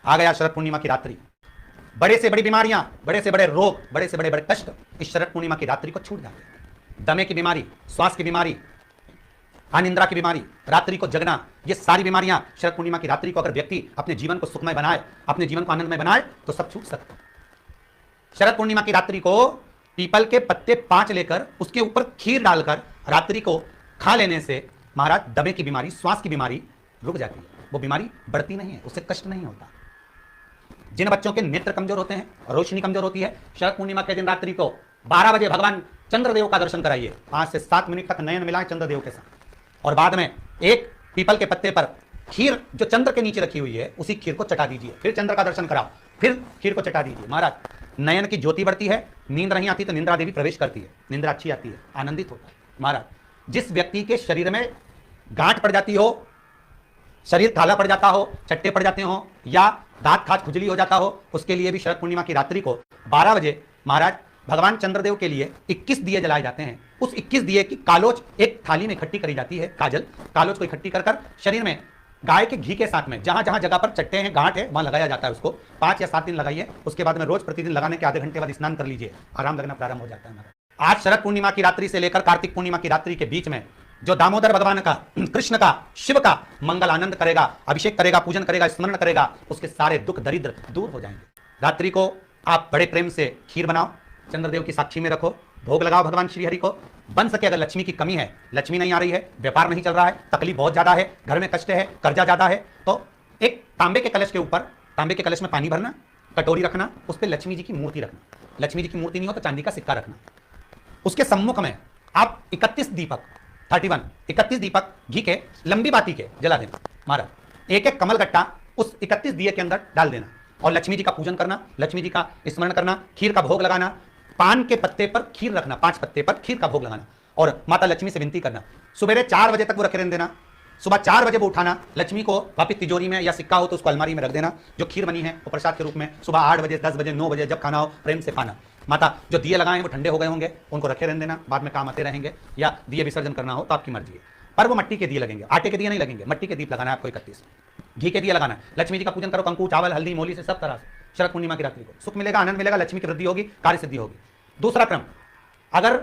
आ गया शरद पूर्णिमा की रात्रि। बड़े से बड़ी बीमारियां, बड़े से बड़े रोग, बड़े से बड़े बड़े कष्ट इस शरद पूर्णिमा की रात्रि को छूट जाते हैं। दमे की बीमारी, श्वास की बीमारी, अनिद्रा की बीमारी, रात्रि को जगना, ये सारी बीमारियां शरद पूर्णिमा की रात्रि को अगर व्यक्ति अपने जीवन को सुखमय बनाए, अपने जीवन को आनंदमय बनाए तो सब छूट सकता है। शरद पूर्णिमा की रात्रि को पीपल के पत्ते 5 लेकर उसके ऊपर खीर डालकर रात्रि को खा लेने से महाराज दमे की बीमारी, श्वास की बीमारी रुक जाती है। वो बीमारी बढ़ती नहीं है, उससे कष्ट नहीं होता। जिन बच्चों के नेत्र कमजोर होते हैं, रोशनी कमजोर होती है, शरद पूर्णिमा के दिन रात्रि को 12 बजे भगवान चंद्रदेव का दर्शन कराइए। 5 से 7 मिनट तक नयन मिलाएं चंद्रदेव के साथ और बाद में एक पीपल के पत्ते पर खीर जो चंद्र के नीचे रखी हुई है उसी खीर को चटा दीजिए। फिर चंद्र का दर्शन कराओ, फिर खीर को चटा दीजिए। महाराज नयन की ज्योति बढ़ती है, नींद नहीं आती तो निंद्रा देवी प्रवेश करती है, निंद्रा अच्छी आती है, आनंदित होता है। महाराज जिस व्यक्ति के शरीर में गांठ पड़ जाती हो, शरीर काला पड़ जाता हो, चट्टे पड़ जाते हो या दांत खाज खुजली हो जाता हो, उसके लिए भी शरद पूर्णिमा की रात्रि को 12 बजे महाराज भगवान चंद्रदेव के लिए 21 दिए जलाए जाते हैं। उस 21 दिए की कालोच एक थाली में इकट्ठी करी जाती है, काजल कालोच को इकट्ठी कर शरीर में गाय के घी के साथ में जहां जहां जगह पर चट्टे हैं, गांठ है, वहां लगाया जाता है। उसको 5 या 7 दिन लगाइए। उसके बाद में रोज प्रतिदिन लगाने के आधे घंटे बाद स्नान कर लीजिए, आराम लगना प्रारंभ हो जाता है। आज शरद पूर्णिमा की रात्रि से लेकर कार्तिक पूर्णिमा की रात्रि के बीच में जो दामोदर भगवान का, कृष्ण का, शिव का मंगल आनंद करेगा, अभिषेक करेगा, पूजन करेगा, स्मरण करेगा, उसके सारे दुख दरिद्र दूर हो जाएंगे। रात्रि को आप बड़े प्रेम से खीर बनाओ, चंद्रदेव की साक्षी में रखो, भोग लगाओ भगवान श्री हरि को। बन सके अगर लक्ष्मी की कमी है, लक्ष्मी नहीं आ रही है, व्यापार नहीं चल रहा है, तकलीफ बहुत ज्यादा है, घर में कष्ट है, कर्जा ज्यादा है, तो एक तांबे के कलश के ऊपर, तांबे के कलश में पानी भरना, कटोरी रखना, उस पर लक्ष्मी जी की मूर्ति रखना। लक्ष्मी जी की मूर्ति नहीं हो तो चांदी का सिक्का रखना। उसके सम्मुख में आप 31 दीपक घी के लंबी बाती के जला देना। महाराज एक एक कमल गट्टा उस 31 दिए के अंदर डाल देना और लक्ष्मी जी का पूजन करना, लक्ष्मी जी का स्मरण करना, खीर का भोग लगाना, पान के पत्ते पर खीर रखना, 5 पत्ते पर खीर का भोग लगाना और माता लक्ष्मी से विनती करना। सुबह 4 बजे तक वो रखे रहने देना। सुबह 4 बजे वो उठाना, लक्ष्मी को वापिस तिजोरी में या सिक्का हो तो उसको अलमारी में रख देना। जो खीर बनी है वो प्रसाद के रूप में सुबह 8 बजे, 10 बजे, 9 बजे जब खाना हो प्रेम से खाना। माता जो दिए लगाए हैं वो ठंडे हो गए होंगे, उनको रखे रहने देना, बाद में काम आते रहेंगे, या दिए विसर्जन करना हो तो आपकी मर्जी है। पर वो मट्टी के दिए लगेंगे, आटे के दिए नहीं लगेंगे, मट्टी के दीप लगाना है आपको 31। घी के दिए लगाना है, लक्ष्मी जी का पूजन करो, कंकु, चावल, हल्दी, मोली से सब तरह से। शरद पूर्णिमा की रात्रि को सुख मिलेगा, आनंद मिलेगा, लक्ष्मी की वृद्धि होगी, कार्य सिद्धि होगी। दूसरा क्रम, अगर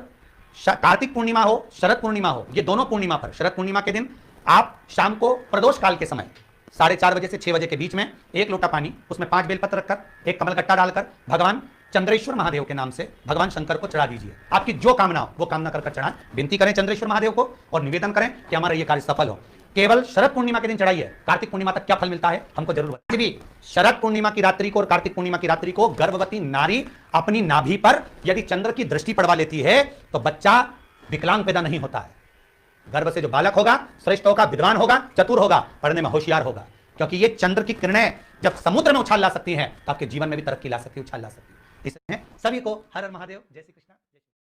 कार्तिक पूर्णिमा हो, शरद पूर्णिमा हो, ये दोनों पूर्णिमा पर शरद पूर्णिमा के दिन आप शाम को प्रदोष काल के समय 4:30 बजे से 6 बजे के बीच में 1 लोटा पानी, उसमें 5 बेलपत्र रखकर, 1 कमलगट्टा डालकर भगवान चंद्रेश्वर महादेव के नाम से भगवान शंकर को चढ़ा दीजिए। आपकी जो कामना हो वो कामना कर चढ़ा, विनती करें चंद्रेश्वर महादेव को और निवेदन करें कि हमारा ये कार्य सफल हो। केवल शरद पूर्णिमा के दिन चढ़ाइए, कार्तिक पूर्णिमा तक क्या फल मिलता है हमको जरूर बताइए। शरद पूर्णिमा की रात्रि को और कार्तिक पूर्णिमा की रात्रि को गर्भवती नारी अपनी नाभि पर यदि चंद्र की दृष्टि पड़वा लेती है तो बच्चा विकलांग पैदा नहीं होता है। गर्भ से जो बालक होगा श्रेष्ठ होगा, विद्वान होगा, चतुर होगा, पढ़ने में होशियार होगा, क्योंकि ये चंद्र की किरणें जब समुद्र में उछाल ला सकती हैं तो आपके जीवन में भी तरक्की ला सकती है, उछाल ला सकती है। इसलिए सभी को हर हर महादेव, जय श्री कृष्ण।